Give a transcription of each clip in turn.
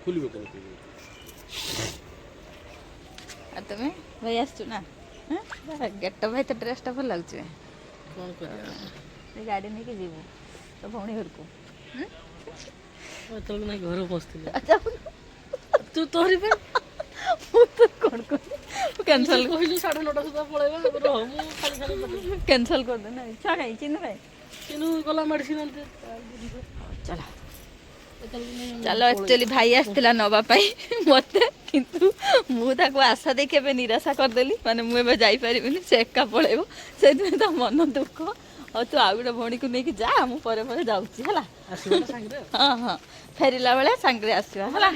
खुलिबो केन तुम्हें भाई आसु ना गेट भाई तो ड्रेसटा भल लगे कोन कर गाड़ी नहीं कि जीवु तो भौणी घर को चल ना घर पहुंचती अच्छा तू तोहरी पे ମୁଁ ତ କ'ଣ କରିବି କ୍ୟାନସଲ୍ କହିଲୁ 9:30 ସୁଦ୍ଧା ପଳେଇବା ରହ ମୁଁ ଖାଲି ଖାଲି କ୍ୟାନସଲ୍ କରିଦେ ନା ଇଚ୍ଛା କାହିଁ ଚିହ୍ନ କାହିଁ କିନ୍ତୁ ଗଲା ମେଡିସିନ ଆଣିତେ ଚାଲ ଚାଲ ଆକ୍ଚୁଆଲି ଭାଇ ଆସିଥିଲା ନେବା ପାଇଁ ମୋତେ କିନ୍ତୁ ମୁଁ ତାକୁ ଆଶା ଦେଖି ଏବେ ନିରାଶା କରିଦେଲି ମାନେ ମୁଁ ଏବେ ଯାଇପାରିବିନି ସେ ଏକା ପଳେଇବ ସେଇଥିପାଇଁ ତା ମନ ଦୁଃଖ ଆଉ ତୁ ଆଉ ଗୋଟେ ଭଉଣୀକୁ ନେଇକି ଯା ମୁଁ ପରେ ପରେ ଯାଉଛି ହେଲା ହଁ ହଁ ଫେରିଲା ବେଳେ ସାଙ୍ଗରେ ଆସିବା ହେଲା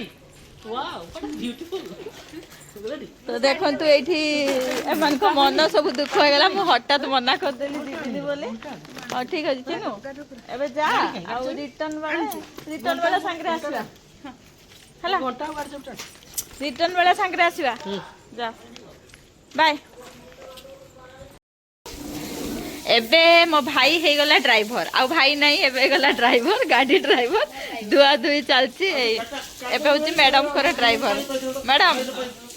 ତ ଦେଖନ୍ତୁ ଏଇଠି ଏମାନଙ୍କ ମନ ସବୁ ଦୁଃଖ ହେଇଗଲା ମୁଁ ହଠାତ୍ ମନା କରିଦେଲି ଯିବିନି ବୋଲି ହଉ ଠିକ୍ ଅଛି ଚିନୁ ଏବେ ଯା ଆଉ ରିଟର୍ନ ବେଳେ ସାଙ୍ଗରେ ଆସିବା ହେଲା ରିଟର୍ନ ବେଳେ ସାଙ୍ଗରେ ଆସିବା ଯା ବାଏ ଏବେ ମୋ ଭାଇ ହେଇଗଲା ଡ୍ରାଇଭର ଆଉ ଭାଇ ନାହିଁ ଏବେ ହେଇଗଲା ଡ୍ରାଇଭର ଗାଡ଼ି ଡ୍ରାଇଭର ଧୁଆ ଧୁଇ ଚାଲିଛି ଏବେ ହେଉଛି ମ୍ୟାଡ଼ାମଙ୍କର ଡ୍ରାଇଭର ମ୍ୟାଡ଼ାମ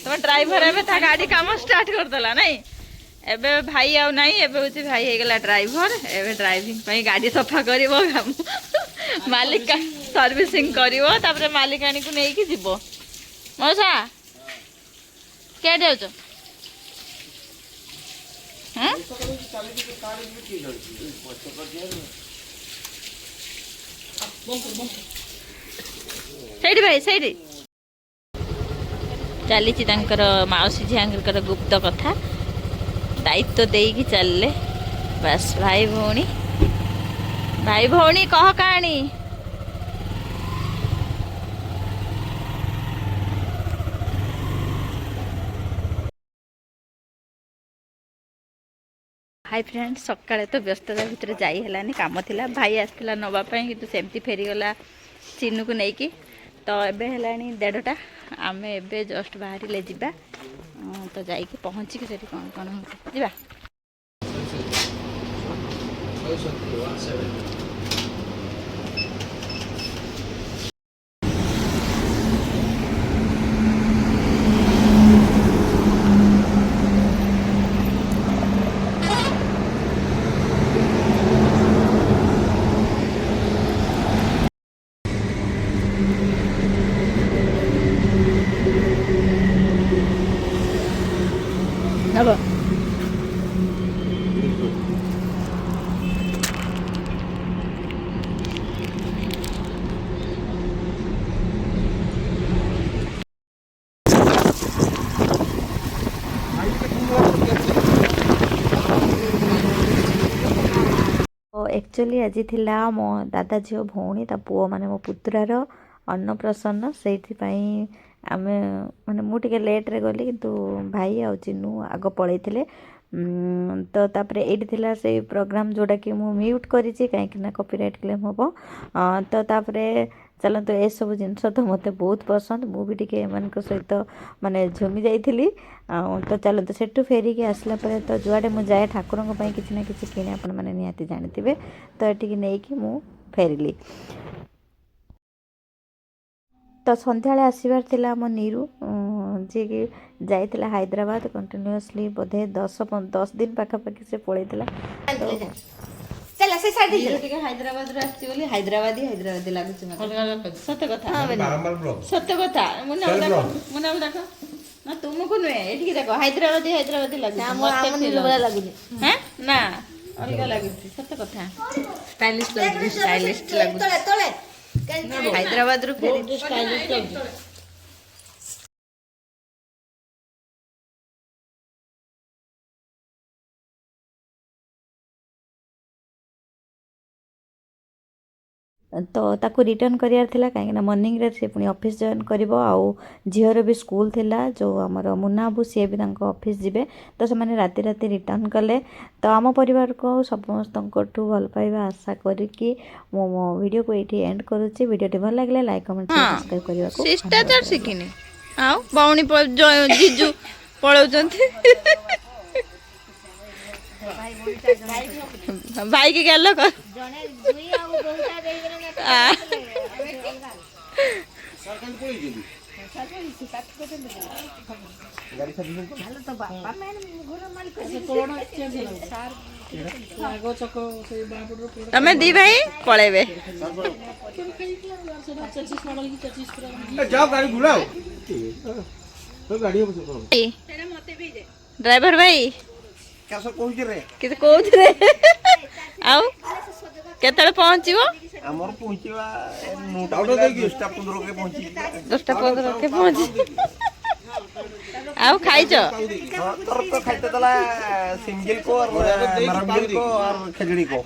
ତମ ଡ୍ରାଇଭର ଏବେ ତା ଗାଡ଼ି କାମ ଷ୍ଟାର୍ଟ କରିଦେଲା ନାଇଁ ଏବେ ଭାଇ ଆଉ ନାହିଁ ଏବେ ହେଉଛି ଭାଇ ହେଇଗଲା ଡ୍ରାଇଭର ଏବେ ଡ୍ରାଇଭିଂ ପାଇଁ ଗାଡ଼ି ସଫା କରିବ ମାଲିକ ସର୍ଭିସିଂ କରିବ ତାପରେ ମାଲିକାଣୀକୁ ନେଇକି ଯିବ ମଉସା କେଉଁଠି ଯାଉଛ ସେଇଠି ଭାଇ ସେଇଠି ଚାଲିଛି ତାଙ୍କର ମାଉସୀ ଝିଆଙ୍କର ଗୁପ୍ତ କଥା ଦାୟିତ୍ୱ ଦେଇକି ଚାଲିଲେ ବାସ୍ ଭାଇ ଭଉଣୀ କହ କାହାଣୀ हाय फ्रेंड सकाଳେ तो व्यस्तता भितर जाई हेलानी काम थिला भाई आसला नवा ପାଇଁ କିନ୍ତୁ ସେମିତି ଫେରିଗଲା ଚିନୁକୁ ନେଇକି ତ ଏବେ ହେଲାଣି 1:30ଟା ଆମେ ଏବେ ଜଷ୍ଟ ବାହାରିଲେ ଯିବା ତ ଯାଇକି ପହଞ୍ଚିକି ସେଠି କ'ଣ କ'ଣ ଯିବା नबो एक्चुअली आज थिला मो दादा झील भौणी ता पुओ माने मो पुत्रार अन्नप्रसन्न से आम माने मुझे लेट्रे गली किंतु भाई आ चिन्नू आग पलैते तो तापर ये थिला से प्रोग्राम जोड़ा कि मु म्यूट करी कहीं कॉपीराइट क्लेम हम तो तापर चलते ये सब जिनस तो मत बहुत पसंद मुझे टी सहित माने झुमी जाइली तो चलते सेठू फेरिकी आसला तो जुआडे मुझे जाए ठाकुर कि ना कि किणे आपण मैंने निहाती जानी तो ये नहीं कि मु फेरिली तो संध्या आसबार थिला मो नीरू जी कि जाइला हैदराबाद कंटिन्यूअसली बोधे 10 दिन पाखापाखि से पलैला चला से साइड टिके हैदराबाद रे आछि बोली हैदराबादी लागुछ मते सत्य कथा सत्य कथा मुना देखो ना तुमको नुए एठी देखो हैदराबादी लागुछ मते बड़ा लागुनी हैं ना अलगा लागुछ सत्य कथा स्टाइलिश लागुछ तळे हैदराबाद रू फेरी स्टाइलिश तो ताको रिटर्न करियार थिला कहीं मॉर्निंग रे से पुणी ऑफिस जॉइन करिवो आउ झीर भी स्कूल थिला जो आमर मुन्नाबू सी भी ऑफिस जिबे तो से माने राति राति रिटर्न कले तो आम परिवार को समस्त भल पाइबा आशा करिकी मो वीडियो को एठी एंड करूची वीडियो भल लागले लाइक कमेंट सब्सक्राइब करिवा को शिष्टाचार सिखिनी आउ बाउनी जीजू पळौचंती भाई के गेलो कर ଆଗ ଚକ ସେଇ ବାହାପଟର ତମେ ଦି ଭାଇ ପଳେଇବେ। जाओ गाड़ी घुराओ गाड़ी ଡ୍ରାଇଭର ଭାଇ कैसे पहुंच रे କିଛି କହୁଥିଲେ ଆଉ କେତେବେଳେ ପହଞ୍ଚିବ? ଆମର ପହଞ୍ଚିବା 10:15 କେ ପହଞ୍ଚି 10:15 କେ ପହଞ୍ଚି। ଆଉ ଖାଇଛ? ତୋର ତ ଖାଇତେ ଦେଲା सिंगल को और मरंगिल को और खजड़ी को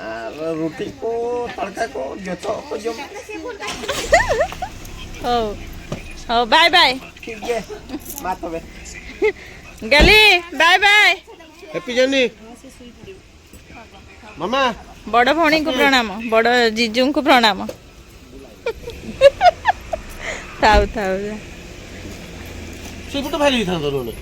और रोटी को तड़का को जतो को जो ହଉ ହଉ ବାଏ ବାଏ ठीक है बात होवे ଗଲି ବାଏ ବାଏ। हैप्पी जर्नी मामा ବଡ଼ ଭଉଣୀଙ୍କୁ ପ୍ରଣାମ, ବଡ଼ ଜିଜୁଙ୍କୁ ପ୍ରଣାମ। ଥାଉ ଥାଉ ସେପଟେ ଭାରି ହେଇଥାନ୍ତା ନହେଲେ